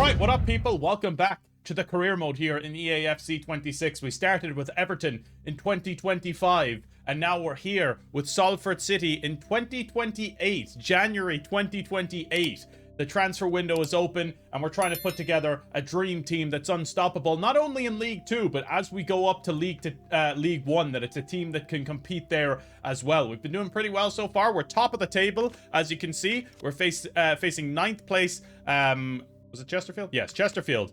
Alright, what up people? Welcome back to the career mode here in EAFC 26. We started with Everton in 2025 and now we're here with Salford City in 2028, January 2028. The transfer window is open and we're trying to put together a dream team that's unstoppable, not only in League 2, but as we go up to League 1, that it's a team that can compete there as well. We've been doing pretty well so far. We're top of the table, as you can see. We're facing 9th place. Was it Chesterfield? Yes, Chesterfield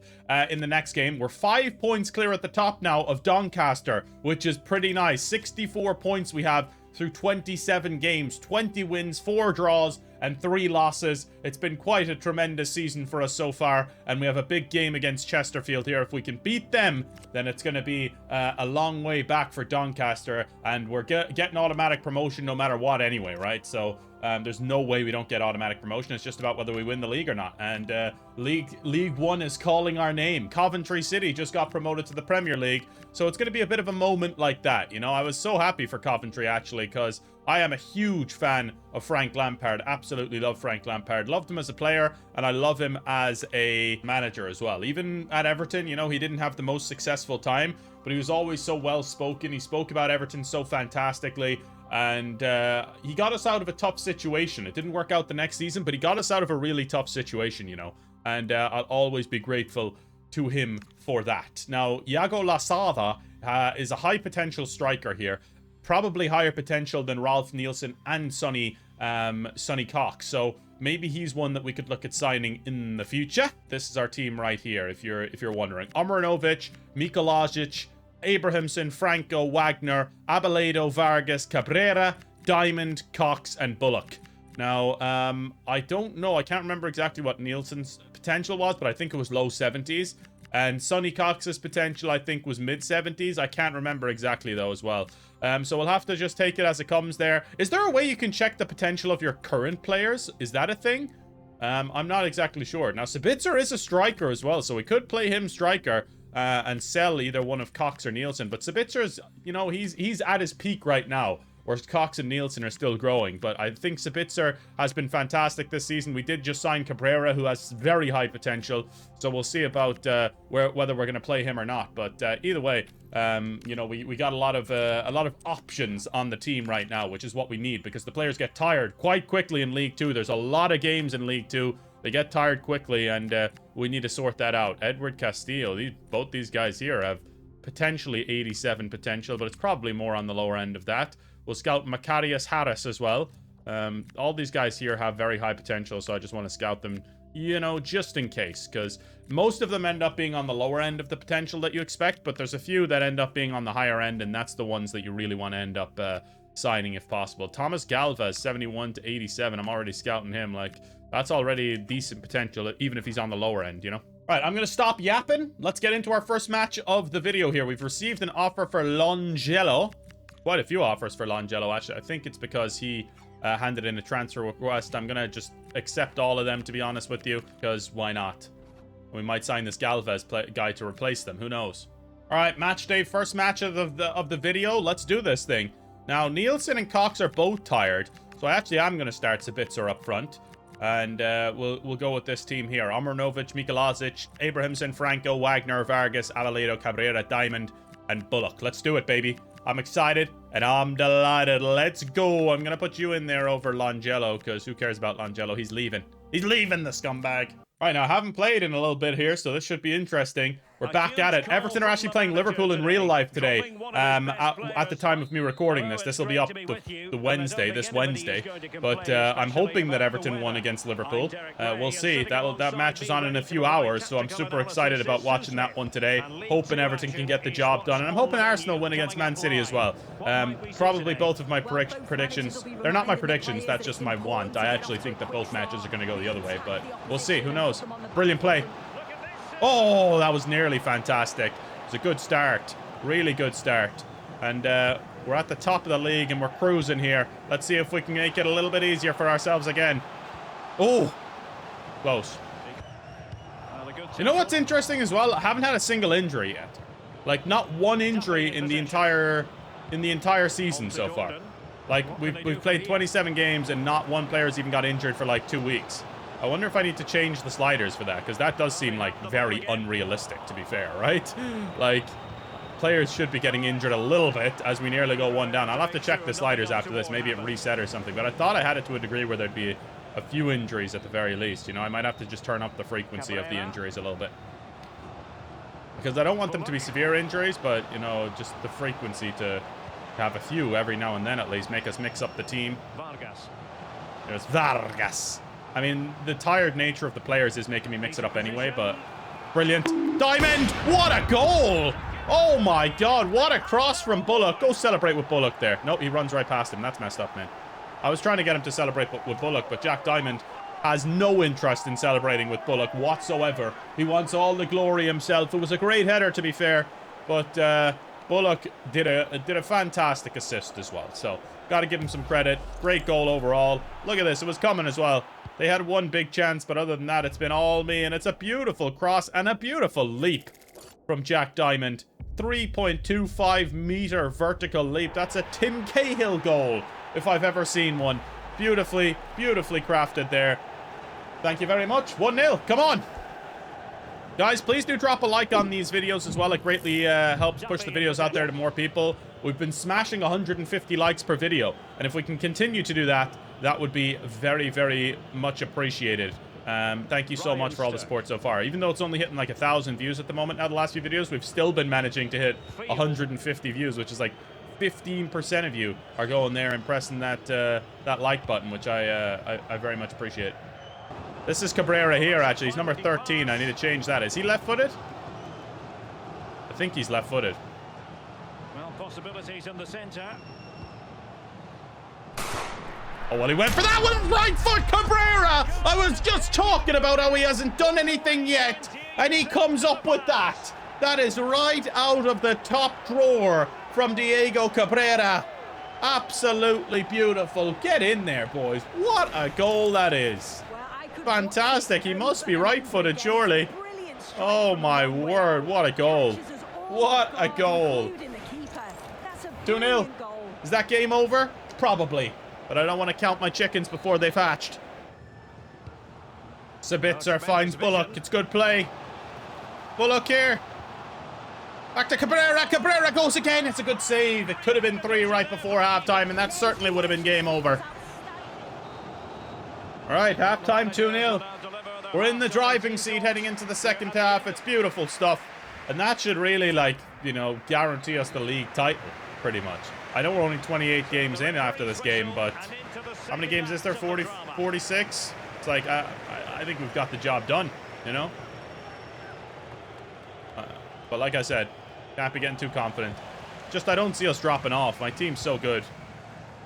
in the next game. We're 5 points clear at the top now of Doncaster, which is pretty nice. 64 points we have through 27 games, 20 wins, 4 draws, and 3 losses. It's been quite a tremendous season for us so far, and we have a big game against Chesterfield here. If we can beat them, then it's going to be a long way back for Doncaster, and we're getting automatic promotion no matter what anyway, right? So there's no way we don't get automatic promotion. It's just about whether we win the league or not. And League 1 is calling our name. Coventry City just got promoted to the Premier League, so it's going to be a bit of a moment like that. You know, I was so happy for Coventry, actually, because I am a huge fan of Frank Lampard. Absolutely love Frank Lampard. Loved him as a player, and I love him as a manager as well. Even at Everton, you know, he didn't have the most successful time, but he was always so well-spoken. He spoke about Everton so fantastically, and he got us out of a tough situation. It didn't work out the next season, but he got us out of a really tough situation, you know, and I'll always be grateful to him for that. Now, Iago Lasada is a high-potential striker here. Probably higher potential than Ralph Nielsen and Sonny Cox. So maybe he's one that we could look at signing in the future. This is our team right here, if you're wondering. Omranovic, Mikolajic, Abrahamson, Franco, Wagner, Abeledo, Vargas, Cabrera, Diamond, Cox, and Bullock. Now, I don't know. I can't remember exactly what Nielsen's potential was, but I think it was low 70s. And Sonny Cox's potential, I think, was mid-70s. I can't remember exactly, though, as well. So we'll have to just take it as it comes there. Is there a way you can check the potential of your current players? Is that a thing? I'm not exactly sure. Now, Sabitzer is a striker as well, so we could play him striker and sell either one of Cox or Nielsen. But Sabitzer's, you know, he's at his peak right now, whereas Cox and Nielsen are still growing. But I think Sabitzer has been fantastic this season. We did just sign Cabrera, who has very high potential. So we'll see about whether we're going to play him or not. But either way, you know, we got a lot of options on the team right now, which is what we need, because the players get tired quite quickly in League 2. There's a lot of games in League 2. They get tired quickly, and we need to sort that out. Edward Castillo, both these guys here have potentially 87 potential, but it's probably more on the lower end of that. We'll scout Macarius Harris as well. All these guys here have very high potential, so I just want to scout them, you know, just in case, because most of them end up being on the lower end of the potential that you expect, but there's a few that end up being on the higher end, and that's the ones that you really want to end up signing if possible. Thomas Galvez, 71 to 87. I'm already scouting him. Like, that's already decent potential, even if he's on the lower end, you know? All right, I'm going to stop yapping. Let's get into our first match of the video here. We've received an offer for Longelo. Quite a few offers for Longelo, actually. I think it's because he handed in a transfer request. I'm going to just accept all of them, to be honest with you, because why not? We might sign this Galvez guy to replace them. Who knows? All right, match day, first match of the video. Let's do this thing. Now, Nielsen and Cox are both tired, so actually I'm going to start Sabitzer up front. And we'll go with this team here. Omranovic, Mikolajic, Abrahamson, Franco, Wagner, Vargas, Aveledo, Cabrera, Diamond, and Bullock. Let's do it, baby. I'm excited, and I'm delighted. Let's go. I'm going to put you in there over Longelo, because who cares about Longelo? He's leaving. He's leaving, the scumbag. All right, now, I haven't played in a little bit here, so this should be interesting. We're back at it. Everton are actually playing Liverpool in real life today. At the time of me recording this. This will be up the Wednesday, this Wednesday. But I'm hoping that Everton won against Liverpool. We'll see. That match is on in a few hours, so I'm super excited about watching that one today. Hoping Everton can get the job done. And I'm hoping Arsenal win against Man City as well. Probably both of my predictions. They're not my predictions, that's just my want. I actually think that both matches are going to go the other way, but we'll see. Who knows? Brilliant play. Oh, that was nearly fantastic. It was a good start. Really good start. And we're at the top of the league and we're cruising here. Let's see if we can make it a little bit easier for ourselves again. Oh, close. You know what's interesting as well? I haven't had a single injury yet. Like, not one injury in the entire season so far. Like, we've played 27 games and not one player's even got injured for like 2 weeks. I wonder if I need to change the sliders for that, because that does seem like very unrealistic, to be fair, right? Like, players should be getting injured a little bit as we nearly go 1 down. I'll have to check the sliders after this. Maybe it reset or something. But I thought I had it to a degree where there'd be a few injuries at the very least. You know, I might have to just turn up the frequency of the injuries a little bit. Because I don't want them to be severe injuries, but, you know, just the frequency to have a few every now and then at least. Make us mix up the team. There's Vargas. I mean, the tired nature of the players is making me mix it up anyway, but... Brilliant. Diamond! What a goal! Oh my god, what a cross from Bullock. Go celebrate with Bullock there. Nope, he runs right past him. That's messed up, man. I was trying to get him to celebrate with Bullock, but Jack Diamond has no interest in celebrating with Bullock whatsoever. He wants all the glory himself. It was a great header, to be fair, but Bullock did a fantastic assist as well. So, got to give him some credit. Great goal overall. Look at this. It was coming as well. They had one big chance, but other than that, it's been all me, and it's a beautiful cross and a beautiful leap from Jack Diamond. 3.25 meter vertical leap. That's a Tim Cahill goal, if I've ever seen one. Beautifully, beautifully crafted there. Thank you very much. 1-0. Come on. Guys, please do drop a like on these videos as well. It greatly helps push the videos out there to more people. We've been smashing 150 likes per video, and if we can continue to do that, that would be very, very much appreciated. Thank you so much for all the support so far. Even though it's only hitting like 1,000 views at the moment now, the last few videos, we've still been managing to hit 150 views, which is like 15% of you are going there and pressing that that like button, which I very much appreciate. This is Cabrera here, actually. He's number 13. I need to change that. Is he left-footed? I think he's left-footed. Well, possibilities in the center. Oh, well, he went for that with his right foot, Cabrera! I was just talking about how he hasn't done anything yet, and he comes up with that. That is right out of the top drawer from Diego Cabrera. Absolutely beautiful. Get in there, boys. What a goal that is. Fantastic. He must be right-footed, surely. Oh, my word. What a goal. What a goal. 2-0. Is that game over? Probably. But I don't want to count my chickens before they've hatched. Sabitzer finds Bullock. It's good play. Bullock here. Back to Cabrera. Cabrera goes again. It's a good save. It could have been 3 right before halftime, and that certainly would have been game over. All right, halftime 2-0. We're in the driving seat heading into the second half. It's beautiful stuff. And that should really, like, you know, guarantee us the league title, pretty much. I know we're only 28 games in after this game, but how many games is there? 40, 46? It's like, I think we've got the job done, you know? But like I said, can't be getting too confident. Just, I don't see us dropping off. My team's so good.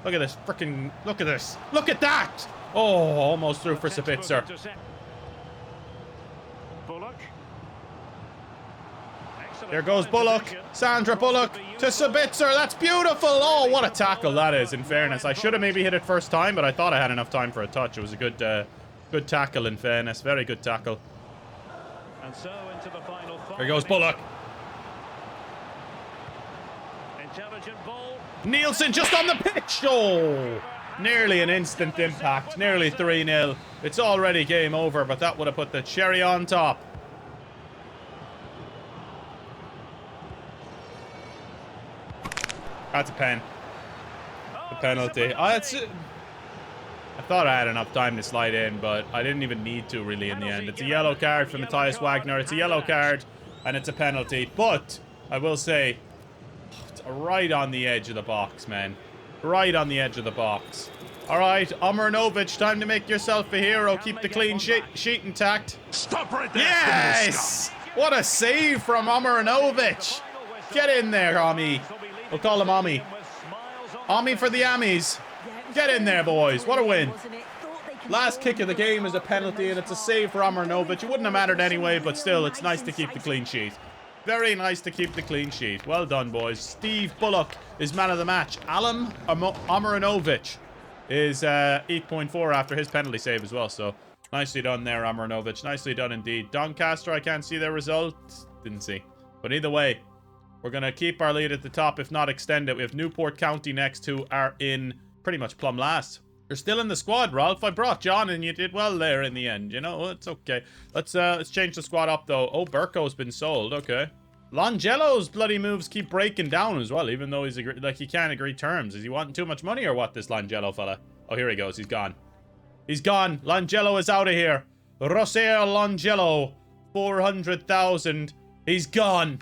Look at this freaking, look at this. Look at that! Oh, almost through for Sabitzer. Here goes Bullock. Sandra Bullock to Sabitzer. That's beautiful. Oh, what a tackle that is, in fairness. I should have maybe hit it first time, but I thought I had enough time for a touch. It was a good good tackle, in fairness. Very good tackle. And so into the final Here goes Bullock. intelligent ball. Nielsen just on the pitch. Oh, nearly an instant impact. Nearly 3-0. It's already game over, but that would have put the cherry on top. That's a pen. The penalty. Oh, that's it. I thought I had enough time to slide in, but I didn't even need to really in the end. It's a yellow card for Matthias Wagner. It's a yellow card, and it's a penalty. But I will say, it's right on the edge of the box, man. Right on the edge of the box. All right, Omranovic, time to make yourself a hero. Keep the clean sheet intact. Stop right there. Yes! What a save from Omranovic. Get in there, Ami. We'll call him Ami. Ami for the Amis. Get in there, boys. What a win. Last kick of the game is a penalty, and it's a save for Omranovic. It wouldn't have mattered anyway, but still, it's nice to keep the clean sheet. Very nice to keep the clean sheet. Well done, boys. Steve Bullock is man of the match. Alan Omranovic is 8.4 after his penalty save as well. So, nicely done there, Omranovic. Nicely done indeed. Doncaster, I can't see their results. Didn't see. But either way, we're going to keep our lead at the top, if not extend it. We have Newport County next, who are in pretty much plumb last. You're still in the squad, Ralph. I brought John and you did well there in the end. You know, it's okay. Let's change the squad up, though. Oh, Burko's been sold. Okay. Longello's bloody moves keep breaking down as well, even though he's like he can't agree terms. Is he wanting too much money or what, this Longello fella? Oh, here he goes. He's gone. He's gone. Longello is out of here. Rosario Longello, 400,000. He's gone.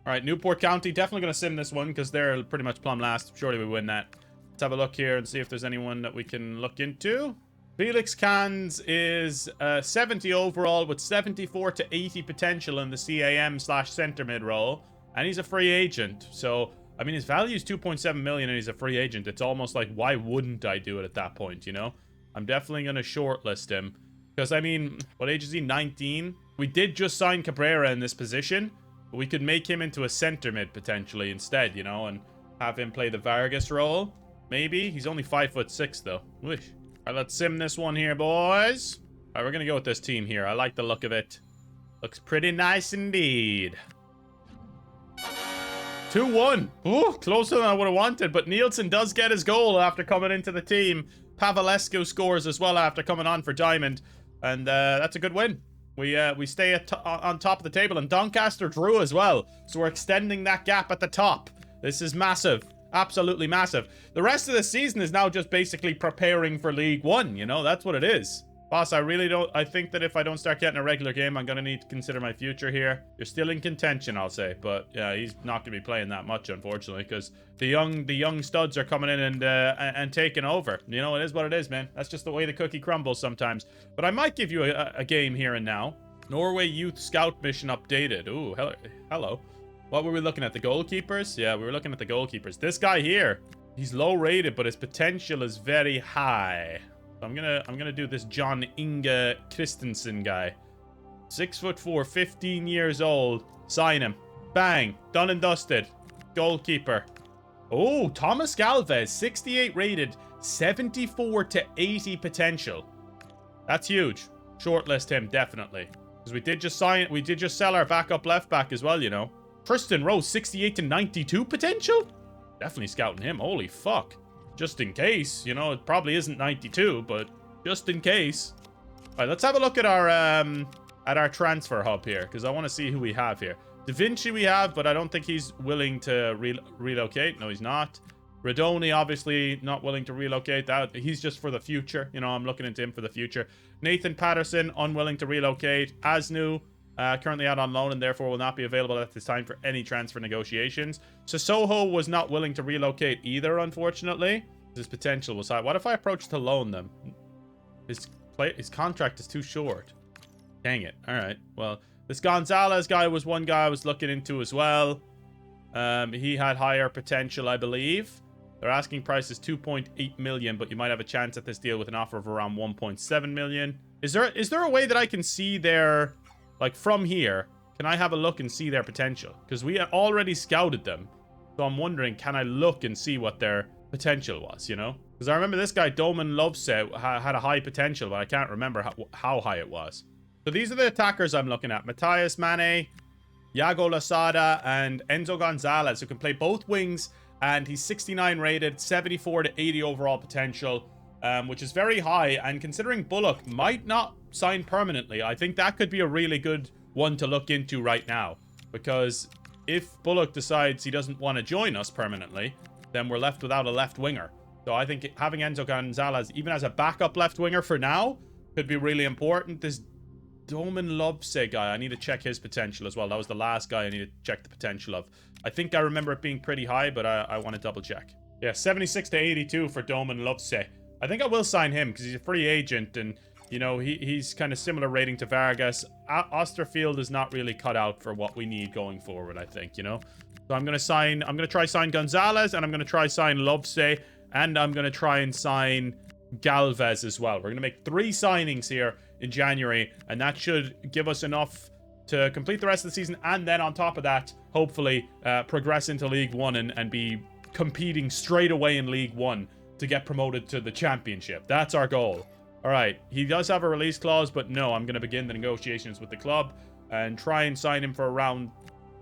All right, Newport County. Definitely going to sim this one because they're pretty much plumb last. Surely we win that. Let's have a look here and see if there's anyone that we can look into. Felix Cans is 70 overall with 74 to 80 potential in the CAM/centre mid role. And he's a free agent. So, I mean, his value is 2.7 million and he's a free agent. It's almost like, why wouldn't I do it at that point, you know? I'm definitely going to shortlist him. Because, I mean, what age is he? 19? We did just sign Cabrera in this position. But we could make him into a centre mid potentially instead, you know? And have him play the Vargas role. Maybe. He's only 5'6" though. Wish. All right, let's sim this one here, boys. All right, we're going to go with this team here. I like the look of it. Looks pretty nice indeed. 2-1. Oh, closer than I would have wanted. But Nielsen does get his goal after coming into the team. Pavelescu scores as well after coming on for Diamond. And that's a good win. We stay on top of the table. And Doncaster drew as well. So we're extending that gap at the top. This is massive. Absolutely massive. The rest of the season is now just basically preparing for League One, you know? That's what it is. Boss, I think that if I don't start getting a regular game, I'm going to need to consider my future here. You're still in contention, I'll say. But, yeah, he's not going to be playing that much, unfortunately, because the young studs are coming in and taking over. You know, it is what it is, man. That's just the way the cookie crumbles sometimes. But I might give you a game here and now. Norway Youth Scout Mission updated. Ooh, hello. What were we looking at? The goalkeepers? Yeah, we were looking at the goalkeepers. This guy here, he's low rated, but his potential is very high. So I'm gonna do this John Inge Christensen guy. 6'4", 15 years old. Sign him. Bang. Done and dusted. Goalkeeper. Oh, Thomas Galvez, 68 rated, 74 to 80 potential. That's huge. Shortlist him, definitely. Because we did just sell our backup left back as well, you know. Tristan Rose, 68 to 92 potential? Definitely scouting him. Holy fuck. Just in case. You know, it probably isn't 92, but just in case. All right, let's have a look at our transfer hub here, because I want to see who we have here. Da Vinci we have, but I don't think he's willing to relocate. No, he's not. Radoni, obviously not willing to relocate. He's just for the future. You know, I'm looking into him for the future. Nathan Patterson, unwilling to relocate. Asnu, currently out on loan and therefore will not be available at this time for any transfer negotiations. Sissoko was not willing to relocate either, unfortunately. His potential was high. What if I approach to loan them? His contract is too short. Dang it. All right. Well, this Gonzalez guy was one guy I was looking into as well. He had higher potential, I believe. Their asking price is 2.8 million, but you might have a chance at this deal with an offer of around 1.7 million. Is there a way that I can see their, like from here, can I have a look and see their potential? Because we had already scouted them. So I'm wondering, can I look and see what their potential was, you know? Because I remember this guy, Doman Lovese, had a high potential, but I can't remember how high it was. So these are the attackers I'm looking at. Matthias Mane, Yago Lasada, and Enzo Gonzalez, who can play both wings. And he's 69 rated, 74 to 80 overall potential, which is very high. And considering Bullock might not sign permanently, I think that could be a really good one to look into right now. Because if Bullock decides he doesn't want to join us permanently, then we're left without a left winger. So I think having Enzo Gonzalez, even as a backup left winger for now, could be really important. This Doman Lovese guy, I need to check his potential as well. That was the last guy I need to check the potential of. I think I remember it being pretty high, but I want to double check. Yeah, 76 to 82 for Doman Lovese. I think I will sign him because he's a free agent and, you know, he's kind of similar rating to Vargas. Chesterfield is not really cut out for what we need going forward, I think, you know. So I'm going to try sign Gonzalez, and I'm going to try sign Lovese, and I'm going to try and sign Galvez as well. We're going to make 3 signings here in January, and that should give us enough to complete the rest of the season, and then on top of that, hopefully progress into League One and be competing straight away in League One to get promoted to the championship. That's our goal. All right, he does have a release clause, but no, I'm going to begin the negotiations with the club and try and sign him for around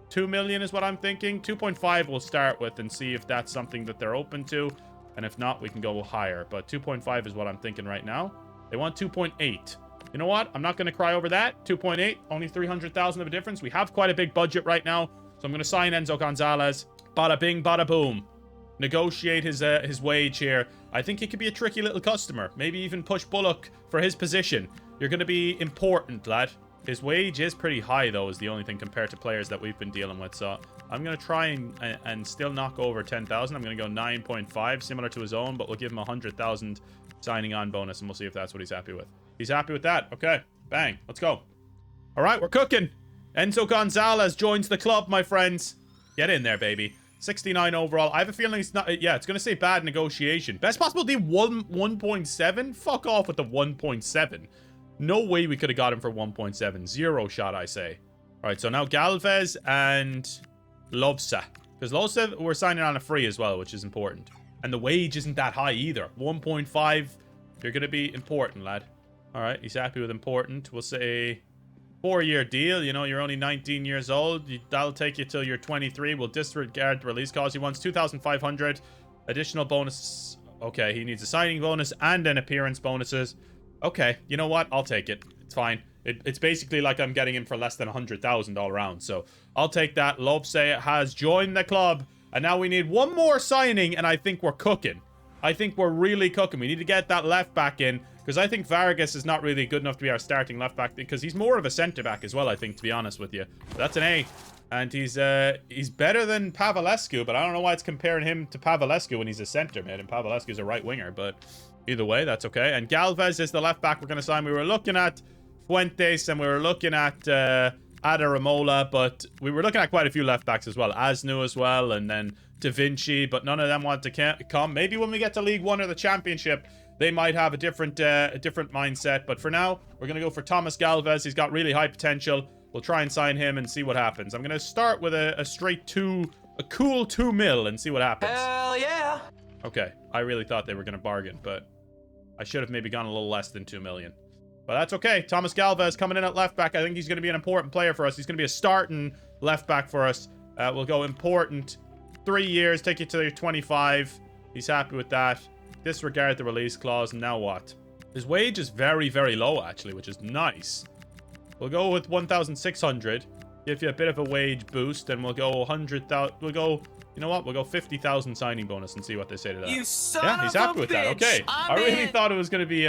2 million is what I'm thinking. 2.5 we'll start with and see if that's something that they're open to. And if not, we can go higher. But 2.5 is what I'm thinking right now. They want 2.8. You know what? I'm not going to cry over that. 2.8, only 300,000 of a difference. We have quite a big budget right now. So I'm going to sign Enzo Gonzalez. Bada bing, bada boom. Negotiate his wage here. I think he could be a tricky little customer. Maybe even push Bullock for his position. You're going to be important, lad. His wage is pretty high, though, is the only thing compared to players that we've been dealing with. So I'm going to try and still knock over 10,000. I'm going to go 9.5, similar to his own, but we'll give him 100,000 signing on bonus, and we'll see if that's what he's happy with. He's happy with that. Okay, bang. Let's go. All right, we're cooking. Enzo Gonzalez joins the club, my friends. Get in there, baby. 69 overall. I have a feeling it's not... Yeah, it's going to say bad negotiation. Best possible deal 1.7? Fuck off with the 1.7. No way we could have got him for 1.7. Zero shot, I say. All right, so now Galvez and Lovsa. Because Lovsa, we're signing on a free as well, which is important. And the wage isn't that high either. 1.5. You're going to be important, lad. All right, he's happy with important. We'll say 4-year deal. You know, you're only 19 years old. That'll take you till you're 23. We'll disregard the release clause. He wants 2,500 additional bonus. Okay, he needs a signing bonus and an appearance bonuses. Okay, you know what? I'll take it. It's fine. It's basically like I'm getting him for less than 100,000 all around. So I'll take that. Lovesay has joined the club. And now we need one more signing, and I think we're cooking. I think we're really cooking. We need to get that left back in, because I think Vargas is not really good enough to be our starting left back, because he's more of a centre back as well, I think, to be honest with you. That's an A. And he's better than Pavlescu, but I don't know why it's comparing him to Pavlescu when he's a centre mid, and Pavlescu's a right winger, but either way, that's okay. And Galvez is the left back we're going to sign. We were looking at Fuentes, and we were looking at Adaramola, but we were looking at quite a few left backs as well. Asnu as well, and then Da Vinci, but none of them want to come. Maybe when we get to League One or the Championship, they might have a different mindset. But for now, we're going to go for Thomas Galvez. He's got really high potential. We'll try and sign him and see what happens. I'm going to start with a cool 2 mil and see what happens. Hell yeah! Okay, I really thought they were going to bargain, but I should have maybe gone a little less than 2 million. But that's okay. Thomas Galvez coming in at left back. I think he's going to be an important player for us. He's going to be a starting left back for us. We'll go important. 3 years, take you to your 25. He's happy with that. Disregard the release clause. And now what? His wage is very, very low, actually, which is nice. We'll go with 1,600. Give you a bit of a wage boost, and we'll go 100,000. We'll go... You know what? We'll go 50,000 signing bonus and see what they say to that. You son yeah, he's happy with that. Okay. I really thought it was going to be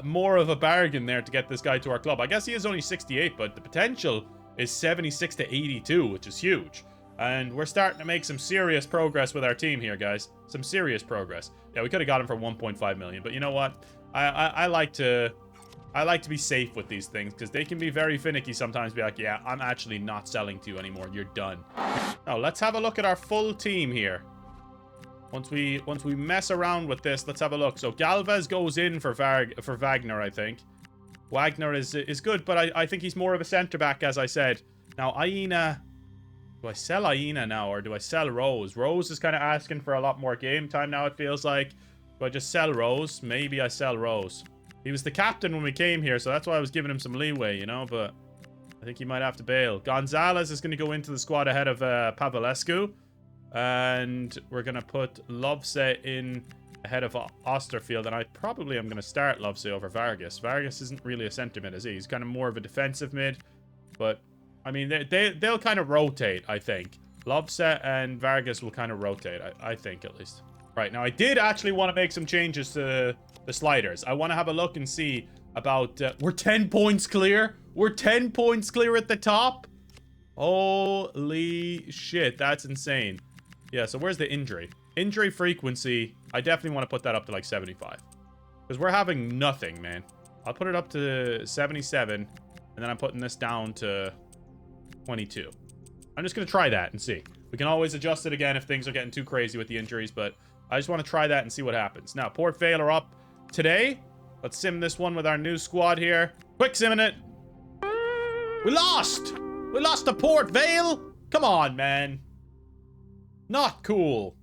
more of a bargain there to get this guy to our club. I guess he is only 68, but the potential is 76 to 82, which is huge. And we're starting to make some serious progress with our team here, guys. Some serious progress. Yeah, we could have got him for 1.5 million, but you know what? I like to be safe with these things, because they can be very finicky sometimes. Be like, yeah, I'm actually not selling to you anymore. You're done. Now, let's have a look at our full team here. Once we mess around with this, let's have a look. So Galvez goes in for Wagner, I think. Wagner is good, but I think he's more of a centre-back, as I said. Now, Aina... Do I sell Aina now, or do I sell Rose? Rose is kind of asking for a lot more game time now, it feels like. Do I just sell Rose? Maybe I sell Rose. He was the captain when we came here, so that's why I was giving him some leeway, you know, but I think he might have to bail. Gonzalez is going to go into the squad ahead of Pavlescu, and we're going to put Lovesay in ahead of Osterfield, and I probably am going to start Lovesay over Vargas. Vargas isn't really a centre mid, is he? He's kind of more of a defensive mid, but, I mean, they'll kind of rotate, I think. Lovesay and Vargas will kind of rotate, I think, at least. Right, now I did actually want to make some changes to the sliders. I want to have a look and see about... we're 10 points clear. We're 10 points clear at the top. Holy shit, that's insane. Yeah, so where's the injury? Injury frequency, I definitely want to put that up to like 75. Because we're having nothing, man. I'll put it up to 77. And then I'm putting this down to 22. I'm just going to try that and see. We can always adjust it again if things are getting too crazy with the injuries, but I just want to try that and see what happens. Now, Port Vale are up today. Let's sim this one with our new squad here. Quick simming it. We lost! We lost to Port Vale? Come on, man. Not cool.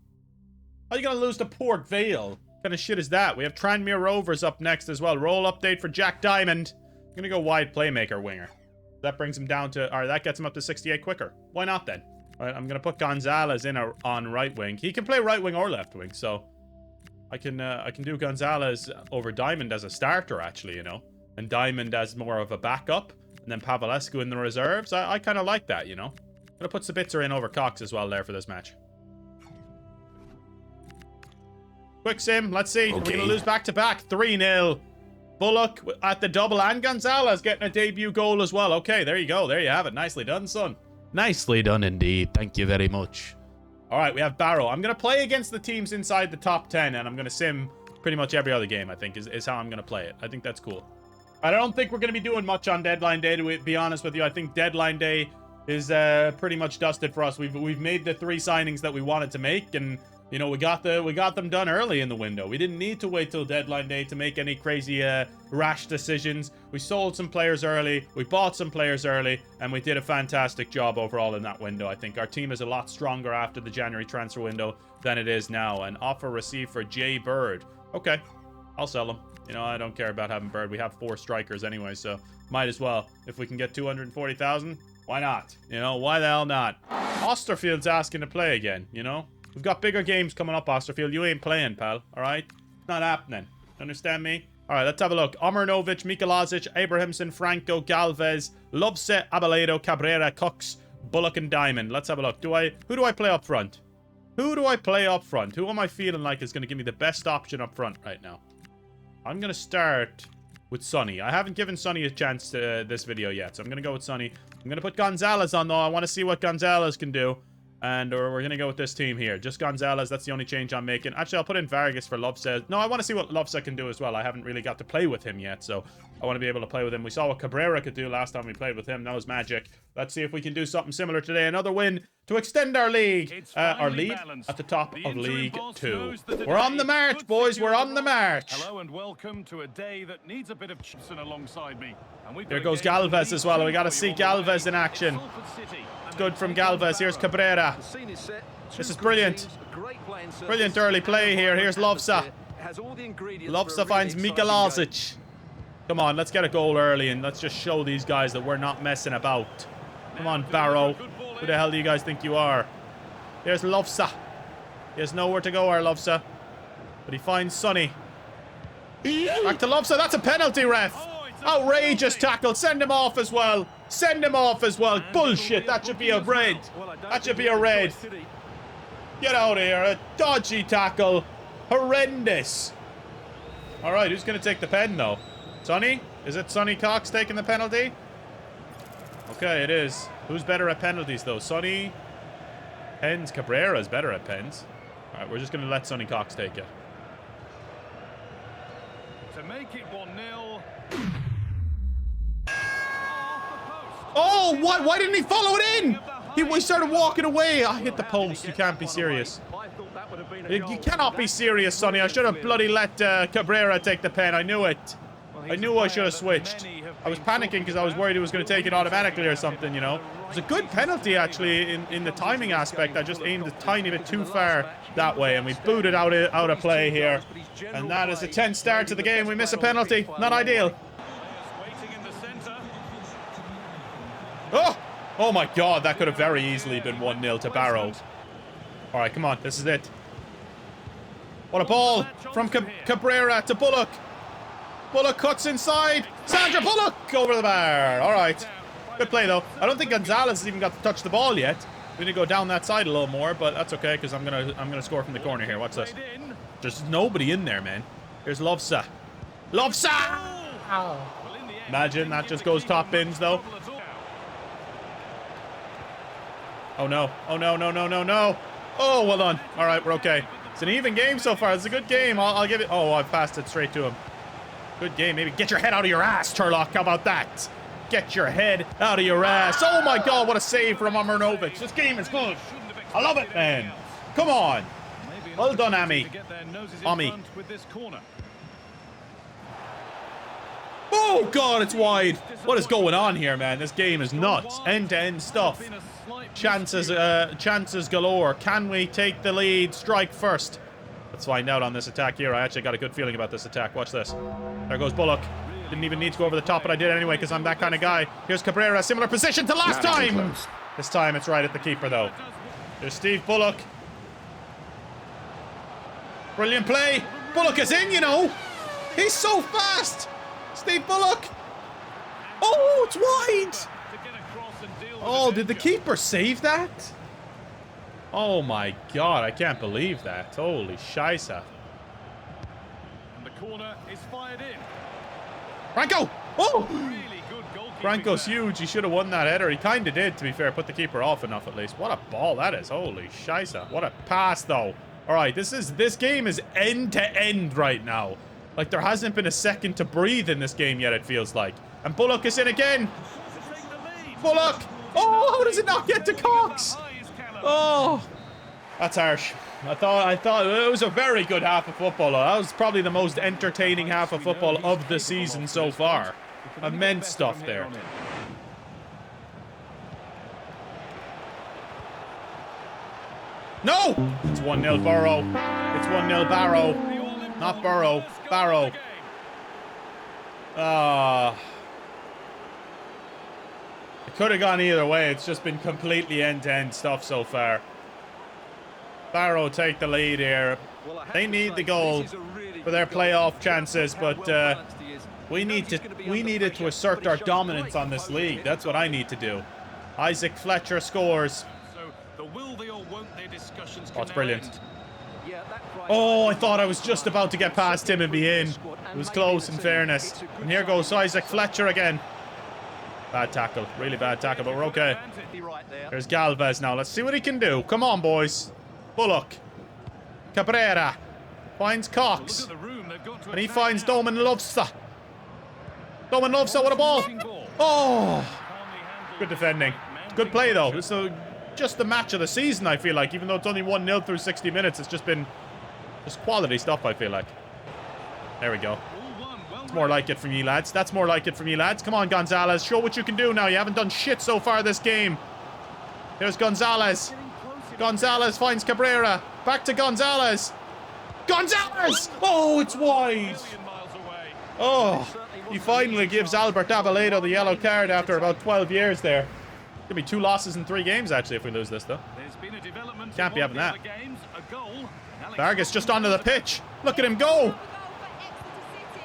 How are you going to lose to Port Vale? What kind of shit is that? We have Tranmere Rovers up next as well. Roll update for Jack Diamond. I'm going to go wide playmaker winger. That brings him down to... Or that gets him up to 68 quicker. Why not then? All right, I'm going to put Gonzalez in on right wing. He can play right wing or left wing, so... I can do Gonzalez over Diamond as a starter, actually, you know, and Diamond as more of a backup, and then Pavlescu in the reserves. I kind of like that, you know. Gonna put Sabitzer in over Cox as well there for this match. Quick sim, let's see. Okay. We're gonna lose back-to-back. 3-0. Bullock at the double, and Gonzalez getting a debut goal as well. Okay, there you go. There you have it. Nicely done, son. Nicely done indeed. Thank you very much. All right, we have Barrow. I'm going to play against the teams inside the top 10, and I'm going to sim pretty much every other game, I think, is how I'm going to play it. I think that's cool. I don't think we're going to be doing much on deadline day, to be honest with you. I think deadline day is pretty much dusted for us. We've made the 3 signings that we wanted to make, and you know, we got them done early in the window. We didn't need to wait till deadline day to make any crazy rash decisions. We sold some players early, we bought some players early, and we did a fantastic job overall in that window. I think our team is a lot stronger after the January transfer window than it is now. An offer received for Jay Bird. Okay, I'll sell him. You know, I don't care about having Bird. We have 4 strikers anyway, so might as well. If we can get 240,000, why not? You know, why the hell not? Chesterfield's asking to play again, you know? We've got bigger games coming up, Chesterfield. You ain't playing, pal. All right? Not happening. Understand me? All right, let's have a look. Omarnovic, Mikalazic, Abrahamson, Franco, Galvez, Lovse, Abeledo, Cabrera, Cox, Bullock, and Diamond. Let's have a look. Who do I play up front? Who do I play up front? Who am I feeling like is going to give me the best option up front right now? I'm going to start with Sonny. I haven't given Sonny a chance to this video yet, so I'm going to go with Sonny. I'm going to put Gonzalez on, though. I want to see what Gonzalez can do. And we're going to go with this team here. Just Gonzalez. That's the only change I'm making. Actually, I'll put in Vargas for Lovse. No, I want to see what Lovse can do as well. I haven't really got to play with him yet, so I want to be able to play with him. We saw what Cabrera could do last time we played with him. That was magic. Let's see if we can do something similar today. Another win to extend our league. Our lead at the top of League 2. We're on the march, boys. We're on the march. Hello and welcome to a day that needs a bit of Chipson alongside me. There goes Galvez as well. We got to see Galvez in action. Good from Galvez. Here's Cabrera. This is brilliant. Brilliant early play here. Here's Lovsa. Lovsa finds Mikalazic. Come on, let's get a goal early and let's just show these guys that we're not messing about. Come on, Barrow. Who the hell do you guys think you are? Here's Lovsa. He has nowhere to go, our Lovsa. But he finds Sonny. Back to Lovsa. That's a penalty, ref. Outrageous tackle. Send him off as well. Send him off as well. Bullshit. That should be a red. That should be a red. Get out of here. A dodgy tackle. Horrendous. All right, who's going to take the pen, though? Sonny? Is it Sonny Cox taking the penalty? Okay, it is. Who's better at penalties, though? Sonny? Pens. Cabrera's better at pens. All right, we're just going to let Sonny Cox take it. To make it 1-0. Oh, what? Why didn't he follow it in? He started walking away. I hit the post. You can't be serious. You cannot be serious, Sonny. I should have bloody let Cabrera take the pen. I knew it. I knew I should have switched. I was panicking because I was worried he was going to take it automatically or something, you know. It was a good penalty, actually, in the timing aspect. I just aimed a tiny bit too far that way, and we booted out of play here. And that is a tense start to the game. We miss a penalty. Not ideal. Oh! Oh my god, that could have very easily been 1-0 to Barrow. Alright, come on, this is it. What a ball from Cabrera to Bullock. Bullock cuts inside. Sandra Bullock over the bar. Alright. Good play, though. I don't think Gonzalez has even got to touch the ball yet. We need to go down that side a little more, but that's okay, because I'm gonna score from the corner here. Watch this. There's nobody in there, man. Here's Lovsa. Lovsa! Imagine that just goes top bins, though. Oh no. Oh no, no, no, no, no. Oh, well done. All right, we're okay. It's an even game so far. It's a good game. I'll give it. Oh, I passed it straight to him. Good game. Maybe get your head out of your ass, Turlock. How about that? Get your head out of your ass. Oh my god, what a save from Omarnovic. This game is good. I love it, man. Come on. Well done, Ami. Oh god, it's wide. What is going on here, man? This game is nuts. End-to-end stuff. Chances galore. Can we take the lead? Strike first. Let's find out on this attack here. I actually got a good feeling about this attack. Watch this. There goes Bullock. Didn't even need to go over the top, but I did anyway because I'm that kind of guy. Here's Cabrera. Similar position to last time. This time it's right at the keeper, though. There's Steve Bullock. Brilliant play. Bullock is in, you know. He's so fast. Steve Bullock. Oh, it's wide. Oh, did the keeper save that? Oh my God, I can't believe that. Holy scheisse. And the corner is fired in. Franco! Oh! Really good goalkeeping Franco's there. huge. He should have won that header. He kind of did, to be fair. Put the keeper off enough, at least. What a ball that is. Holy scheisse. What a pass, though. All right, this game is end to end right now. Like, there hasn't been a second to breathe in this game yet, it feels like. And Bullock is in again. Bullock! Oh, how does it not get to Cox? Oh, that's harsh. I thought it was a very good half of football. That was probably the most entertaining half of football of the season so far. Immense stuff there. No! It's 1-0 Barrow. It's 1-0 Barrow. Not Barrow. Barrow. It could have gone either way. It's just been completely end-to-end stuff so far. Barrow take the lead here. They need the goal for their playoff chances, but we needed to assert our dominance on this league. That's what I need to do. Isaac Fletcher scores. Oh, it's brilliant. Oh, I thought I was just about to get past him and be in. It was close, in fairness. And here goes Isaac Fletcher again. Bad tackle. Really bad tackle, but we're okay. There's Galvez now. Let's see what he can do. Come on, boys. Bullock. Cabrera. Finds Cox. And he finds Doman Lovsa. Doman Lovsa with a ball. Oh! Good defending. Good play, though. It's just the match of the season, I feel like. Even though it's only 1-0 through 60 minutes, it's just been just quality stuff, I feel like. There we go. That's more like it from you, lads. That's more like it from you, lads. Come on, Gonzalez. Show what you can do now. You haven't done shit so far this game. Here's Gonzalez. Gonzalez finds Cabrera. Back to Gonzalez. Gonzalez! Oh, it's wide. Oh, he finally gives Albert Abeledo the yellow card after about 12 years there. Could be 2 losses in 3 games, actually, if we lose this, though. Can't be having that. Vargas just onto the pitch. Look at him go.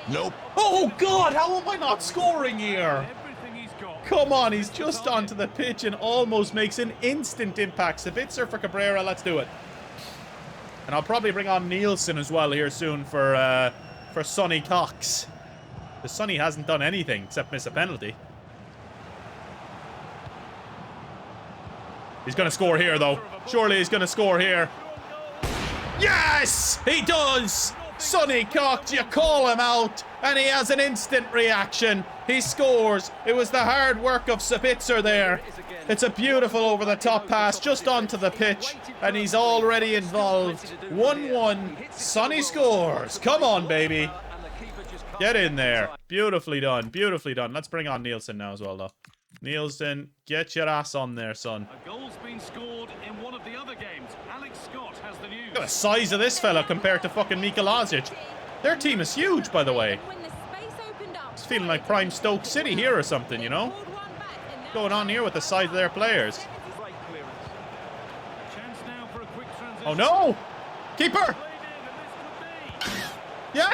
Nope. Oh, God, how am I not scoring here? Come on, he's just onto the pitch and almost makes an instant impact. Sabitzer for Cabrera, let's do it. And I'll probably bring on Nielsen as well here soon for Sonny Cox. Because Sonny hasn't done anything except miss a penalty. He's going to score here, though. Surely he's going to score here. Yes! He does! Sonny Cox, you call him out, and he has an instant reaction. He scores. It was the hard work of Sabitzer there. It's a beautiful over-the-top pass just onto the pitch, and he's already involved. 1-1. Sonny scores. Come on, baby. Get in there. Beautifully done. Beautifully done. Let's bring on Nielsen now as well, though. Nielsen, get your ass on there, son. A goal's been scored in one of the other games. Alex Scott has the news. Look at the size of this fella compared to fucking Mikolazic. Their team is huge, by the way. It's feeling like prime Stoke City here or something, you know? What's going on here with the size of their players? Oh no! Keeper! Yeah?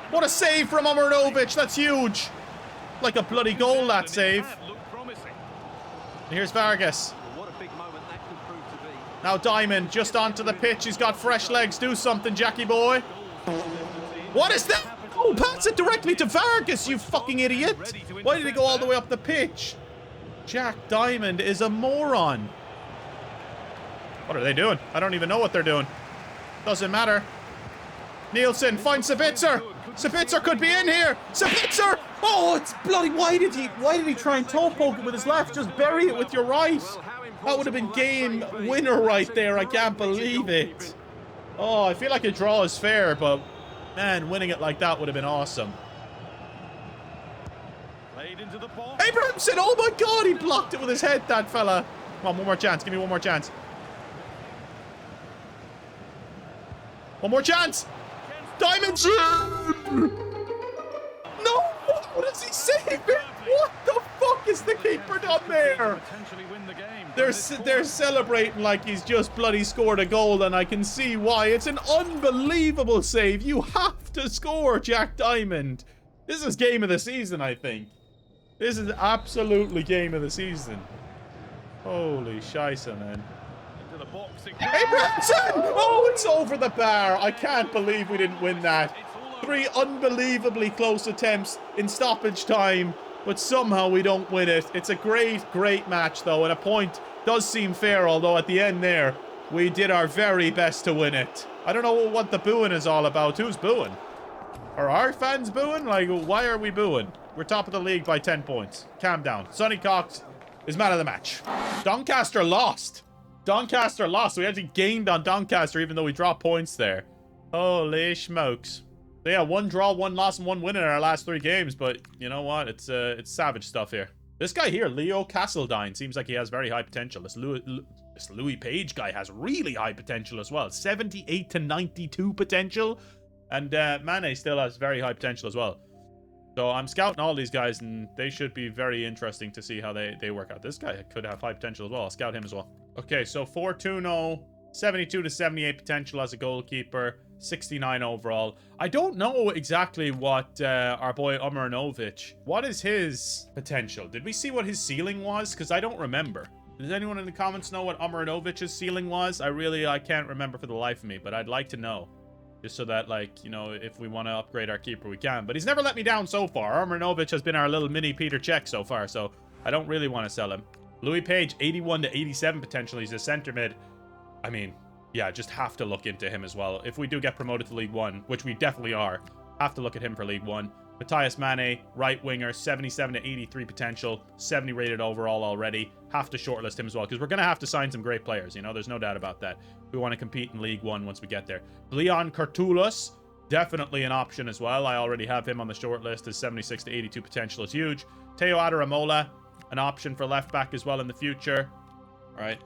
What a save from Omranovic. That's huge. Like a bloody goal, that save. And here's Vargas. Now Diamond just onto the pitch. He's got fresh legs. Do something, Jackie boy. What is that? Oh, pass it directly to Vargas, you fucking idiot. Why did he go all the way up the pitch? Jack Diamond is a moron. What are they doing? I don't even know what they're doing. Doesn't matter. Nielsen finds Sabitzer. Sabitzer could be in here. Sabitzer! Oh, it's bloody... Why did he try and toe poke it with his left? Just bury it with your right. That would have been game winner right there. I can't believe it. Oh, I feel like a draw is fair, but man, winning it like that would have been awesome. Abrahamson! Oh my God, he blocked it with his head, that fella. Come on, one more chance. Give me one more chance. One more chance. Diamond! No! What does he save it? What the fuck is has the keeper done there? Potentially win the game. They're celebrating like he's just bloody scored a goal, and I can see why. It's an unbelievable save. You have to score, Jack Diamond. This is game of the season, I think. This is absolutely game of the season. Holy scheisse, man. Into the box. Abrahamson! Oh, it's over the bar. I can't believe we didn't win that. 3 unbelievably close attempts in stoppage time, but somehow we don't win it. It's a great, great match, though, and a point does seem fair, although at the end there, we did our very best to win it. I don't know what the booing is all about. Who's booing? Are our fans booing? Like, why are we booing? We're top of the league by 10 points. Calm down. Sonny Cox is man of the match. Doncaster lost. Doncaster lost. We actually gained on Doncaster, even though we dropped points there. Holy smokes. So yeah, 1 draw, 1 loss, and 1 win in our last 3 games. But you know what? It's savage stuff here. This guy here, Leo Castledine, seems like he has very high potential. This Louis Page guy has really high potential as well. 78 to 92 potential. And Mane still has very high potential as well. So I'm scouting all these guys, and they should be very interesting to see how they work out. This guy could have high potential as well. I'll scout him as well. Okay, so Fortuno, 72 to 78 potential as a goalkeeper, 69 overall. I don't know exactly what our boy Umranovic, what is his potential? Did we see what his ceiling was? Because I don't remember. Does anyone in the comments know what Umranovic's ceiling was? I can't remember for the life of me, but I'd like to know. Just so that, like, you know, if we want to upgrade our keeper, we can. But he's never let me down so far. Umranovic has been our little mini Peter Cech so far, so I don't really want to sell him. Louis Page, 81 to 87 potential. He's a centre mid. I mean, yeah, just have to look into him as well. If we do get promoted to League One, which we definitely are, have to look at him for League One. Matthias Mane, right winger, 77 to 83 potential, 70 rated overall already. Have to shortlist him as well, because we're going to have to sign some great players, you know, there's no doubt about that. We want to compete in League One once we get there. Leon Cartoulas, definitely an option as well. I already have him on the shortlist. His 76 to 82 potential is huge. Teo Adaramola, an option for left back as well in the future. All right.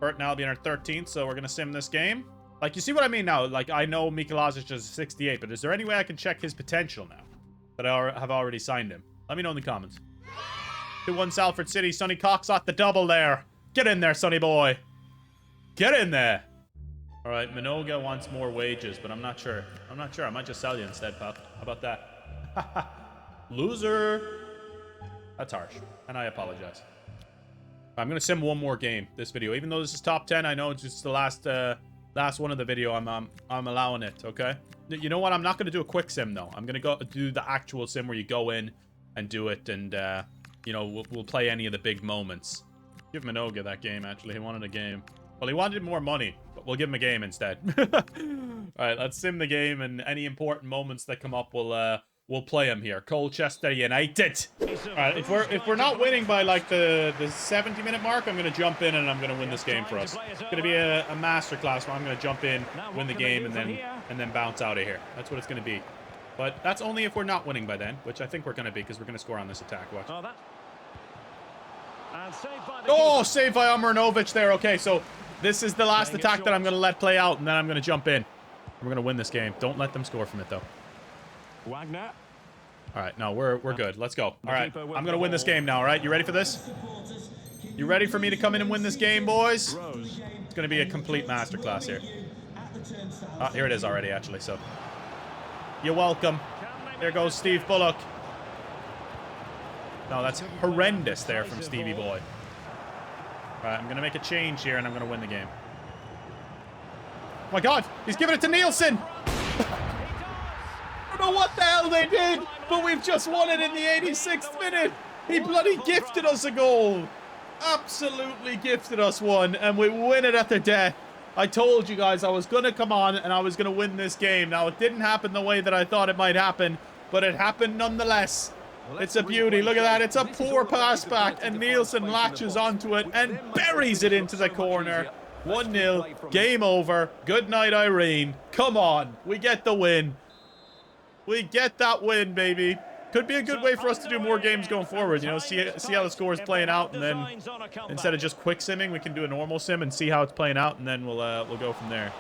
Bert now will be in our 13th, so we're going to sim this game. Like, you see what I mean now? Like, I know Mikalazic is 68, but is there any way I can check his potential now that I have already signed him? Let me know in the comments. 2-1 Salford City. Sonny Cox at the double there. Get in there, Sonny boy. Get in there. All right, Minoga wants more wages, but I'm not sure. I'm not sure. I might just sell you instead, pal. How about that? Loser. That's harsh, and I apologize. I'm gonna sim one more game this video, even though this is top 10. I know it's just the last one of the video. I'm allowing it. Okay. You know what? I'm not gonna do a quick sim though. I'm gonna go do the actual sim where you go in and do it, and you know, we'll play any of the big moments. Give Minoga that game. Actually, he wanted a game. Well, he wanted more money, but we'll give him a game instead. All right, let's sim the game, and any important moments that come up, we'll play them here. Colchester United. All right, if we're not winning by like the 70-minute mark, I'm gonna jump in and I'm gonna win this game for us. It's gonna be a masterclass where I'm gonna jump in, win the game, and then bounce out of here. That's what it's gonna be. But that's only if we're not winning by then, which I think we're gonna be, because we're gonna score on this attack. Watch. Oh, saved by Umranovic there. Okay, so this is the last attack that I'm going to let play out, and then I'm going to jump in. We're going to win this game. Don't let them score from it, though. Wagner. All right, no, we're good. Let's go. All right, I'm going to win this game now, all right? You ready for this? You ready for me to come in and win this game, boys? It's going to be a complete masterclass here. Here it is already, actually, so. You're welcome. There goes Steve Bullock. No, that's horrendous there from Stevie Boy. All right, I'm going to make a change here, and I'm going to win the game. Oh my God, he's giving it to Nielsen. I don't know what the hell they did, but we've just won it in the 86th minute. He bloody gifted us a goal. Absolutely gifted us one, and we win it at the death. I told you guys I was going to come on, and I was going to win this game. Now, it didn't happen the way that I thought it might happen, but it happened nonetheless. It's a beauty. Look at that. It's a poor pass back, and Nielsen latches onto it and buries it into the corner. 1-0. Game over. Good night, Irene. Come on. We get the win. We get that win, baby. Could be a good way for us to do more games going forward. You know, see how the score is playing out, and then instead of just quick simming, we can do a normal sim and see how it's playing out, and then we'll go from there.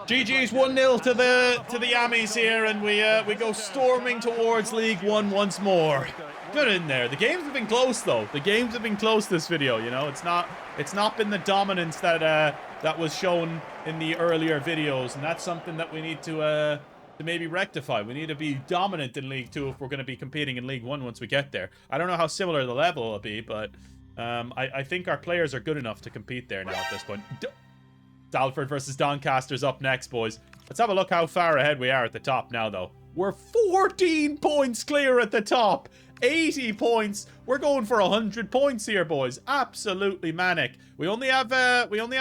GG's 1-0 to the Yammies here, and we go storming towards League One once more. Good in there. The games have been close, though. The games have been close this video, you know. It's not been the dominance that that was shown in the earlier videos, and that's something that we need to maybe rectify. We need to be dominant in League 2 if we're going to be competing in League 1 once we get there. I don't know how similar the level will be, but I think our players are good enough to compete there now at this point. Salford versus Doncaster's up next, boys. Let's have a look how far ahead we are at the top now, though. We're 14 points clear at the top. 80 points. We're going for 100 points here, boys. Absolutely manic. We only have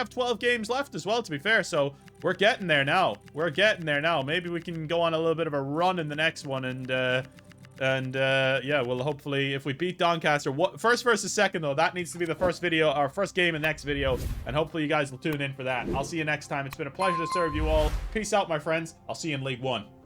12 games left as well, to be fair, so we're getting there now. We're getting there now. Maybe we can go on a little bit of a run in the next one, and yeah, we'll hopefully, if we beat Doncaster, first versus second, though, that needs to be the first video, our first game in the next video, and hopefully you guys will tune in for that. I'll see you next time. It's been a pleasure to serve you all. Peace out, my friends. I'll see you in League 1.